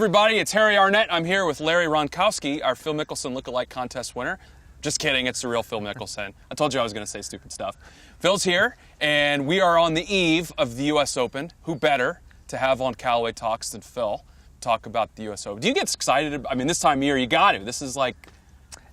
everybody, it's Harry Arnett. I'm here with Larry Ronkowski, our Phil Mickelson lookalike contest winner. Just kidding, it's the real Phil Mickelson. I told you I was going to say stupid stuff. Phil's here, and we are on the eve of the U.S. Open. Who better to have on Callaway Talks than Phil? Talk about the U.S. Open. Do you get excited? I mean, this time of year, you got to. This is like...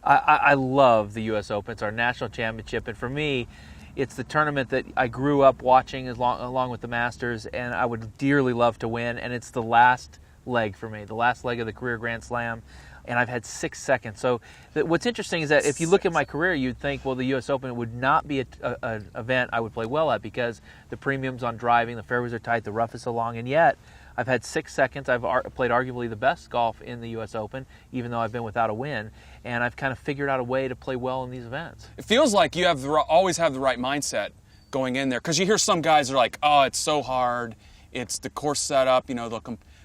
I love the U.S. Open. It's our national championship, and for me, it's the tournament that I grew up watching along with the Masters, and I would dearly love to win, and it's the last leg for me, the last leg of the career Grand Slam, and I've had 6 seconds. So what's interesting is that if you look at my career, you'd think, well, the U.S. Open would not be an event I would play well at because the premiums on driving, the fairways are tight, the rough is so long, and yet I've had 6 seconds. I've played arguably the best golf in the U.S. Open, even though I've been without a win, and I've kind of figured out a way to play well in these events. It feels like you always have the right mindset going in there, because you hear some guys are like, oh, it's so hard, it's the course setup, you know,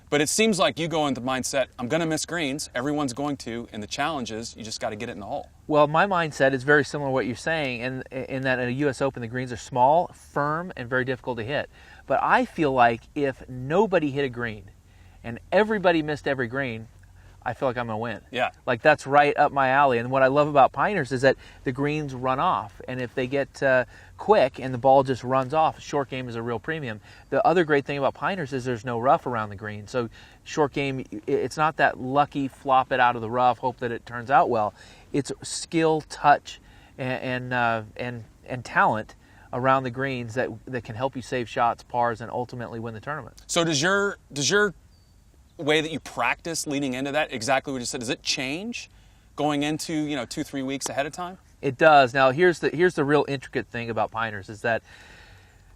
but it seems like you go into the mindset, I'm going to miss greens, everyone's going to, and the challenge is you just got to get it in the hole. Well, my mindset is very similar to what you're saying, in that in a U.S. Open, the greens are small, firm, and very difficult to hit. But I feel like if nobody hit a green and everybody missed every green, I feel like I'm going to win. Yeah. Like, that's right up my alley. And what I love about Pinehurst is that the greens run off. And if they get quick and the ball just runs off, short game is a real premium. The other great thing about Pinehurst is there's no rough around the green. So short game, it's not that lucky flop it out of the rough, hope that it turns out well. It's skill, touch, and talent around the greens that can help you save shots, pars, and ultimately win the tournament. So does your way that you practice leading into that, exactly what you said, does it change going into 2-3 weeks ahead of time? It does. Now here's the real intricate thing about Pinehurst is that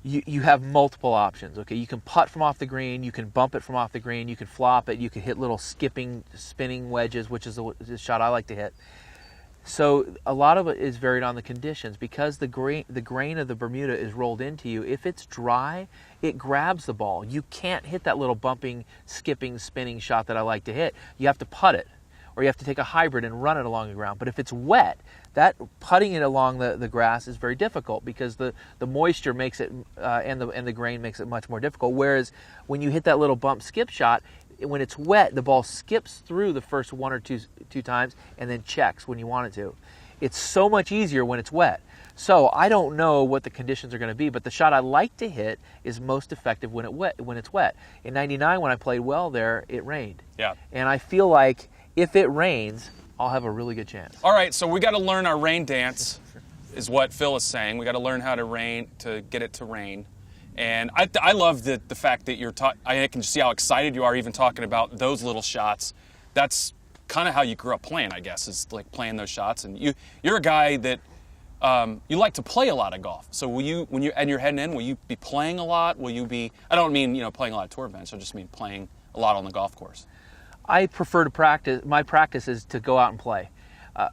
you have multiple options. Okay, you can putt from off the green, you can bump it from off the green, you can flop it, you can hit little skipping, spinning wedges, which is the shot I like to hit. So a lot of it is varied on the conditions. Because the grain of the Bermuda is rolled into you, if it's dry, it grabs the ball. You can't hit that little bumping, skipping, spinning shot that I like to hit. You have to putt it, or you have to take a hybrid and run it along the ground. But if it's wet, that putting it along the grass is very difficult because the moisture makes it, and the grain makes it much more difficult. Whereas when you hit that little bump skip shot, when it's wet, the ball skips through the first one or two times and then checks when you want it to. It's so much easier when it's wet. So I don't know what the conditions are going to be, but the shot I like to hit is most effective when it's wet. In '99, when I played well there, it rained. Yeah. And I feel like if it rains, I'll have a really good chance. All right, so we got to learn our rain dance, is what Phil is saying. We got to learn how to get it to rain. And I love the fact that I can see how excited you are even talking about those little shots. That's kind of how you grew up playing, I guess, is like playing those shots. And you're a guy that you like to play a lot of golf. So when you're heading in, will you be playing a lot? Will you be? I don't mean playing a lot of tour events. I just mean playing a lot on the golf course. I prefer to practice. My practice is to go out and play.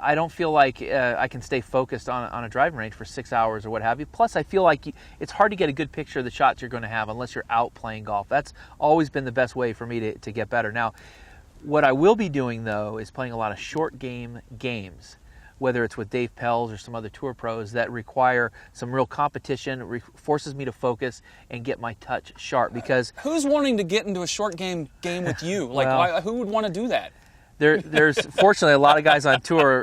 I don't feel like I can stay focused on a driving range for 6 hours or what have you. Plus, I feel like it's hard to get a good picture of the shots you're going to have unless you're out playing golf. That's always been the best way for me to get better. Now, what I will be doing, though, is playing a lot of short games, whether it's with Dave Pelz or some other tour pros that require some real competition, forces me to focus and get my touch sharp. Because who's wanting to get into a short game with you? Like, who would want to do that? There's fortunately a lot of guys on tour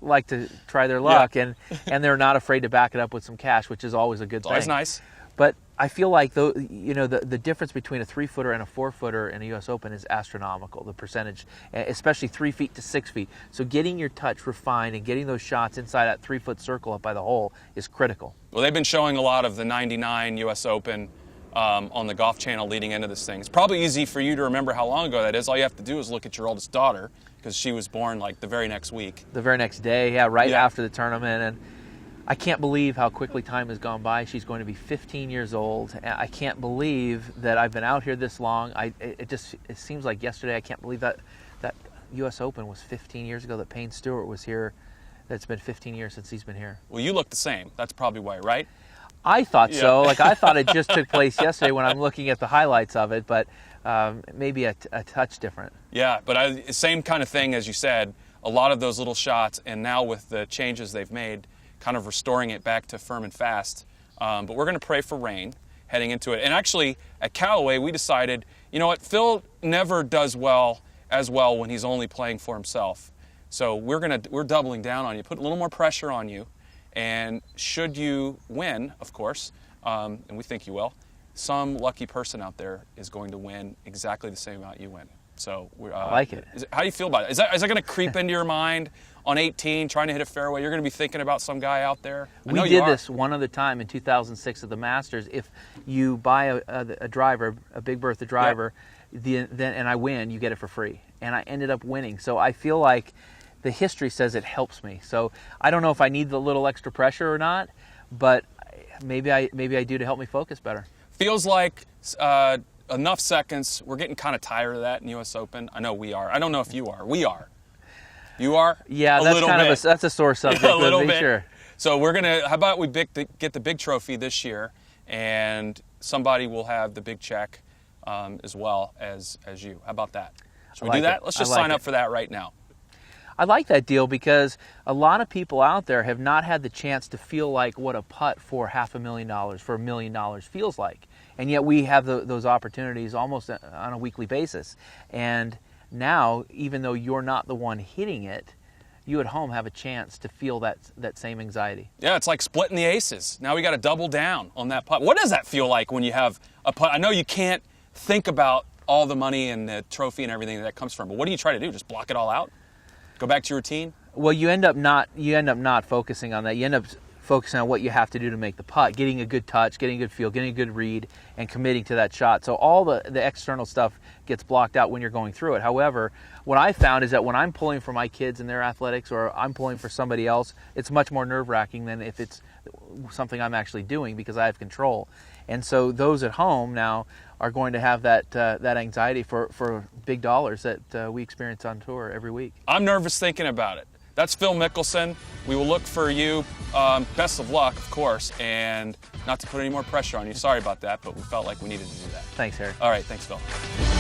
like to try their luck, yeah. and they're not afraid to back it up with some cash, which is always a good thing. Always nice. But I feel like the difference between a 3-footer and a 4-footer in a U.S. Open is astronomical, the percentage, especially 3 feet to 6 feet. So getting your touch refined and getting those shots inside that 3-foot circle up by the hole is critical. Well, they've been showing a lot of the '99 U.S. Open on the Golf Channel leading into this thing. It's probably easy for you to remember how long ago that is. All you have to do is look at your oldest daughter, because she was born like the very next week. The very next day, yeah, right after the tournament. And I can't believe how quickly time has gone by. She's going to be 15 years old. I can't believe that I've been out here this long. It seems like yesterday. I can't believe that U.S. Open was 15 years ago, that Payne Stewart was here. That's been 15 years since he's been here. Well, you look the same. That's probably why, right? I thought so. Like, I thought it just took place yesterday when I'm looking at the highlights of it, but maybe a touch different. Yeah, but same kind of thing as you said. A lot of those little shots, and now with the changes they've made, kind of restoring it back to firm and fast. But we're going to pray for rain heading into it. And actually, at Callaway, we decided, you know what, Phil never does well as well when he's only playing for himself. So we're doubling down on you, put a little more pressure on you, and should you win, of course, and we think you will, some lucky person out there is going to win exactly the same amount you win. So I like it. How do you feel about it? Is that going to creep into your mind on 18, trying to hit a fairway? You're going to be thinking about some guy out there? We did this one other time in 2006 at the Masters. If you buy a driver, a Big Bertha driver, and I win, you get it for free. And I ended up winning. So I feel like the history says it helps me. So I don't know if I need the little extra pressure or not, but maybe I do to help me focus better. Feels like enough seconds. We're getting kind of tired of that in U.S. Open. I know we are. I don't know if you are. We are. You are? Yeah, that's kind of that's a sore subject. A little bit. Sure. So we're gonna. How about we get the big trophy this year, and somebody will have the big check as well as you. How about that? Should we do that? Let's just sign up for that right now. I like that deal because a lot of people out there have not had the chance to feel like what a putt for $500,000, for $1 million feels like. And yet we have those opportunities almost on a weekly basis. And now, even though you're not the one hitting it, you at home have a chance to feel that same anxiety. Yeah, it's like splitting the aces. Now we got to double down on that putt. What does that feel like when you have a putt? I know you can't think about all the money and the trophy and everything that comes from, but what do you try to do? Just block it all out? Go back to your routine? Well, you end up not focusing on that. You end up focusing on what you have to do to make the putt, getting a good touch, getting a good feel, getting a good read, and committing to that shot. So all the external stuff gets blocked out when you're going through it. However, what I found is that when I'm pulling for my kids in their athletics or I'm pulling for somebody else, it's much more nerve-wracking than if it's something I'm actually doing because I have control. And so those at home now are going to have that anxiety for big dollars that we experience on tour every week. I'm nervous thinking about it. That's Phil Mickelson. We will look for you. Best of luck, of course, and not to put any more pressure on you. Sorry about that, but we felt like we needed to do that. Thanks, Harry. All right, thanks, Phil.